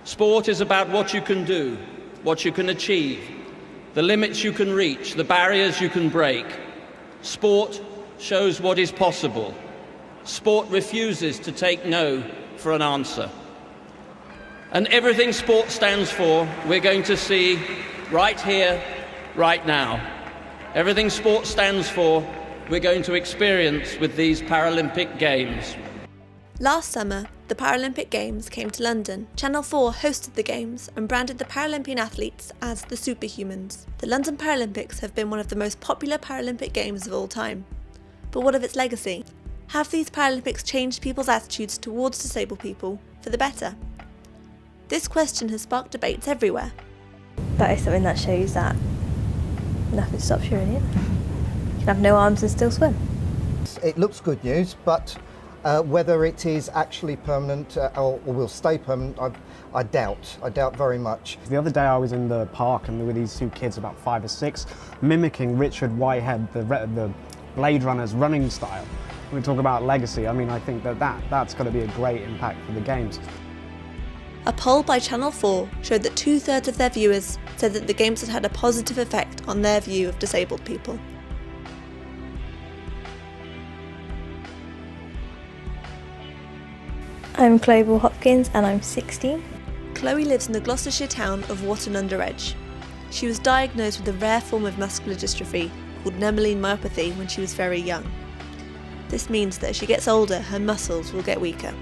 Sport is about what you can do, what you can achieve, the limits you can reach, the barriers you can break. Sport shows what is possible. Sport refuses to take no for an answer. And everything sport stands for, we're going to see right here, right now. Everything sport stands for, we're going to experience with these Paralympic Games. Last summer, the Paralympic Games came to London. Channel 4 hosted the Games and branded the Paralympian athletes as the Superhumans. The London Paralympics have been one of the most popular Paralympic Games of all time. But what of its legacy? Have these Paralympics changed people's attitudes towards disabled people for the better? This question has sparked debates everywhere. That is something that shows that nothing stops you, really. You can have no arms and still swim. It looks good news, but whether it is actually permanent or will stay permanent, I doubt. I doubt very much. The other day I was in the park and there were these two kids, about 5 or 6, mimicking Richard Whitehead, the Blade Runner's running style. When we talk about legacy, I mean, I think that's got to be a great impact for the Games. A poll by Channel 4 showed that 2/3 of their viewers said that the Games had had a positive effect on their view of disabled people. I'm Chloe Ball-Hopkins and I'm 16. Chloe lives in the Gloucestershire town of Wotton-under-Edge. She was diagnosed with a rare form of muscular dystrophy called Nemaline myopathy when she was very young. This means that as she gets older, her muscles will get weaker.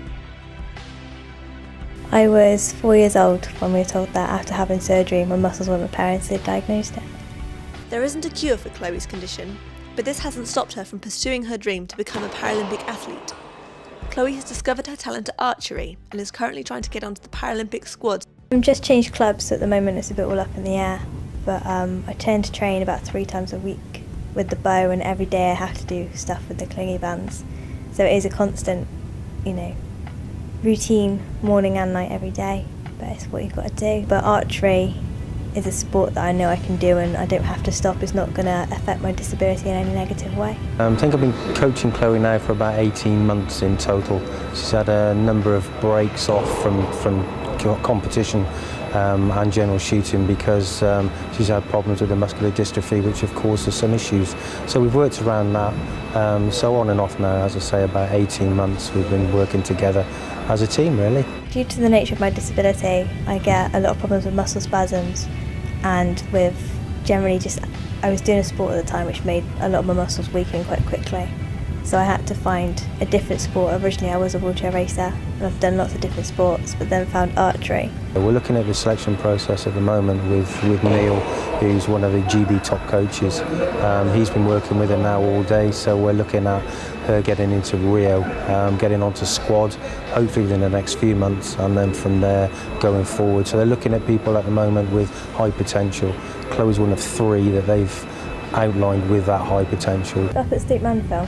I was 4 years old when we were told that after having surgery my muscles weren't repairing, so they diagnosed it. There isn't a cure for Chloe's condition, but this hasn't stopped her from pursuing her dream to become a Paralympic athlete. Chloe has discovered her talent at archery and is currently trying to get onto the Paralympic squad. I've just changed clubs, so at the moment it's a bit all up in the air, but I tend to train about 3 times a week with the bow, and every day I have to do stuff with the clingy bands. So it is a constant, routine, morning and night every day, but it's what you've got to do. But archery is a sport that I know I can do and I don't have to stop. It's not going to affect my disability in any negative way. I think I've been coaching Chloe now for about 18 months in total. She's had a number of breaks off from competition and general shooting because she's had problems with the muscular dystrophy, which have caused her some issues. So we've worked around that. So on and off now, as I say, about 18 months we've been working together as a team, really. Due to the nature of my disability, I get a lot of problems with muscle spasms and with generally I was doing a sport at the time which made a lot of my muscles weaken quite quickly. So I had to find a different sport. Originally I was a wheelchair racer and I've done lots of different sports, but then found archery. We're looking at the selection process at the moment with Neil, who's one of the GB top coaches. He's been working with her now all day, so we're looking at her getting into Rio, getting onto squad, hopefully within the next few months, and then from there going forward. So they're looking at people at the moment with high potential. Chloe's one of 3 that they've outlined with that high potential. Up at Stoke Mandeville,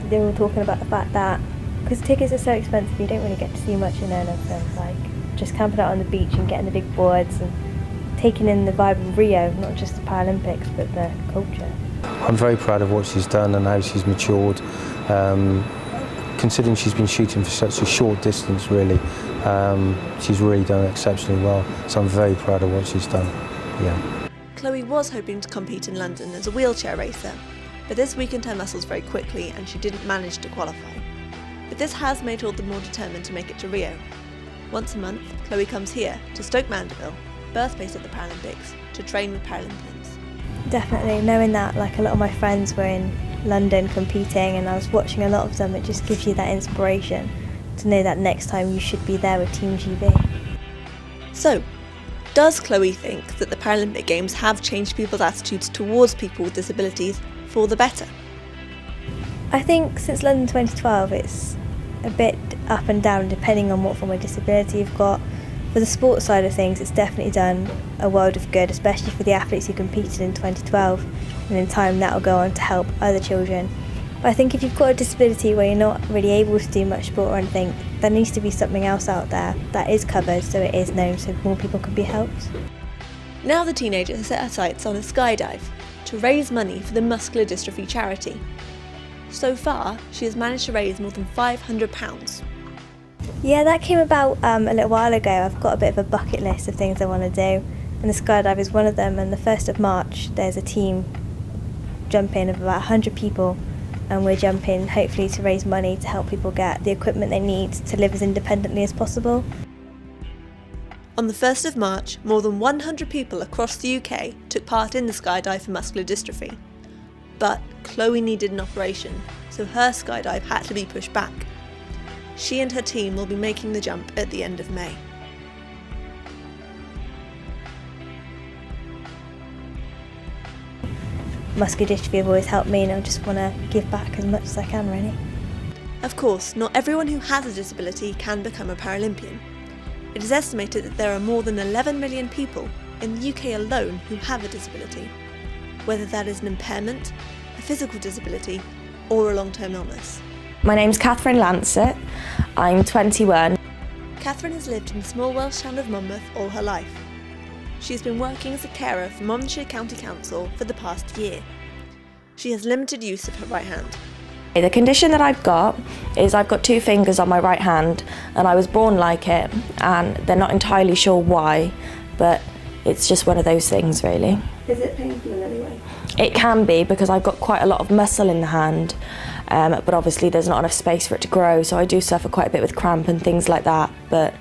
they were talking about the fact that because tickets are so expensive, you don't really get to see much in anything, like just camping out on the beach and getting the big boards and taking in the vibe of Rio, not just the Paralympics but the culture. I'm very proud of what she's done and how she's matured. Considering she's been shooting for such a short distance, really, she's really done exceptionally well. So I'm very proud of what she's done. Yeah. Chloe was hoping to compete in London as a wheelchair racer, but this weakened her muscles very quickly and she didn't manage to qualify. But this has made her all the more determined to make it to Rio. Once a month, Chloe comes here to Stoke Mandeville, birthplace of the Paralympics, to train with Paralympians. Definitely, knowing that like a lot of my friends were in London competing and I was watching a lot of them, it just gives you that inspiration to know that next time you should be there with Team GB. So, does Chloe think that the Paralympic Games have changed people's attitudes towards people with disabilities for the better? I think since London 2012 it's a bit up and down depending on what form of disability you've got. For the sports side of things, it's definitely done a world of good, especially for the athletes who competed in 2012, and in time that will go on to help other children. But I think if you've got a disability where you're not really able to do much sport or anything, there needs to be something else out there that is covered so it is known so more people can be helped. Now the teenager has set her sights on a skydive to raise money for the muscular dystrophy charity. So far, she has managed to raise more than £500. Yeah, that came about a little while ago. I've got a bit of a bucket list of things I want to do, and the skydive is one of them. And the 1st of March, there's a team jumping of about 100 people, and we're jumping hopefully to raise money to help people get the equipment they need to live as independently as possible. On the 1st of March, more than 100 people across the UK took part in the skydive for muscular dystrophy. But Chloe needed an operation, so her skydive had to be pushed back. She and her team will be making the jump at the end of May. Muscular dystrophy have always helped me, and I just want to give back as much as I can, really. Of course, not everyone who has a disability can become a Paralympian. It is estimated that there are more than 11 million people in the UK alone who have a disability, whether that is an impairment, a physical disability, or a long-term illness. My name's Catherine Lancett. I'm 21. Catherine has lived in the small Welsh town of Monmouth all her life. She has been working as a carer for Monmouthshire County Council for the past year. She has limited use of her right hand. The condition that I've got is I've got 2 fingers on my right hand, and I was born like it, and they're not entirely sure why, but it's just one of those things, really. Is it painful in any way? It can be, because I've got quite a lot of muscle in the hand, but obviously there's not enough space for it to grow, so I do suffer quite a bit with cramp and things like that, but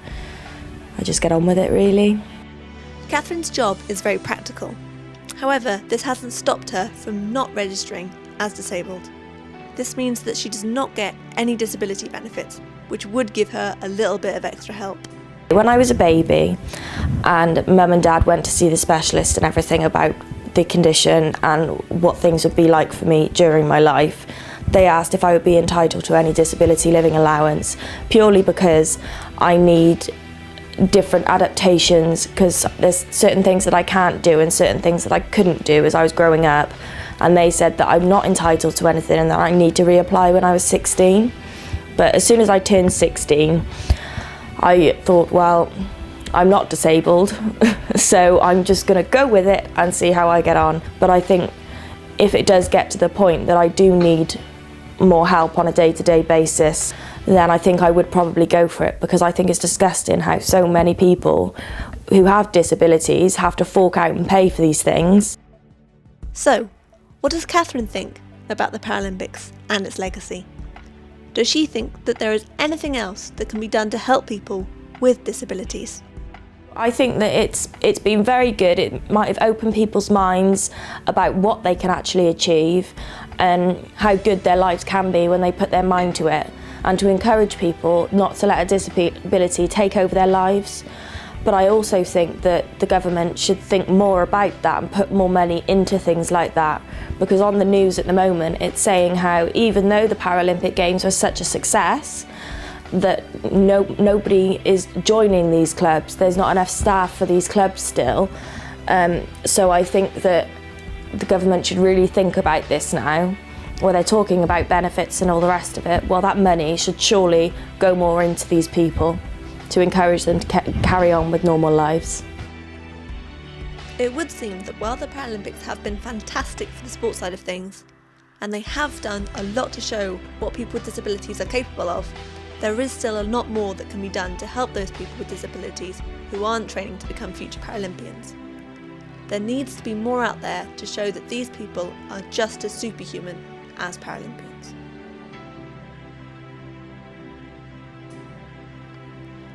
I just get on with it, really. Catherine's job is very practical. However, this hasn't stopped her from not registering as disabled. This means that she does not get any disability benefits, which would give her a little bit of extra help. When I was a baby and Mum and Dad went to see the specialist and everything about the condition and what things would be like for me during my life, they asked if I would be entitled to any disability living allowance, purely because I need different adaptations, because there's certain things that I can't do and certain things that I couldn't do as I was growing up, and they said that I'm not entitled to anything and that I need to reapply when I was 16. But as soon as I turned 16, I thought, well, I'm not disabled, so I'm just going to go with it and see how I get on. But I think if it does get to the point that I do need more help on a day-to-day basis, then I think I would probably go for it, because I think it's disgusting how so many people who have disabilities have to fork out and pay for these things. So, what does Catherine think about the Paralympics and its legacy? Does she think that there is anything else that can be done to help people with disabilities? I think that it's been very good. It might have opened people's minds about what they can actually achieve and how good their lives can be when they put their mind to it, and to encourage people not to let a disability take over their lives. But I also think that the government should think more about that and put more money into things like that, because on the news at the moment it's saying how even though the Paralympic Games were such a success, that nobody is joining these clubs. There's not enough staff for these clubs still. So I think that the government should really think about this now, where they're talking about benefits and all the rest of it. Well, that money should surely go more into these people to encourage them to carry on with normal lives. It would seem that while the Paralympics have been fantastic for the sports side of things, and they have done a lot to show what people with disabilities are capable of, there is still a lot more that can be done to help those people with disabilities who aren't training to become future Paralympians. There needs to be more out there to show that these people are just as superhuman as Paralympians.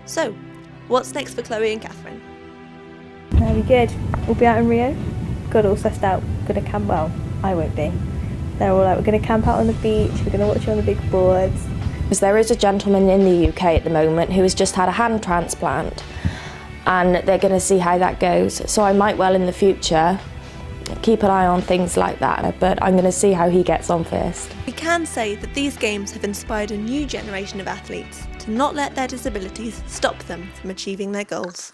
So, what's next for Chloe and Catherine? That'll be good. We'll be out in Rio. Got it all sussed out. Gonna camp, well, I won't be. They're all like, we're gonna camp out on the beach, we're gonna watch you on the big boards. Because there is a gentleman in the UK at the moment who has just had a hand transplant, and they're going to see how that goes. So I might well in the future keep an eye on things like that, but I'm going to see how he gets on first. We can say that these games have inspired a new generation of athletes to not let their disabilities stop them from achieving their goals.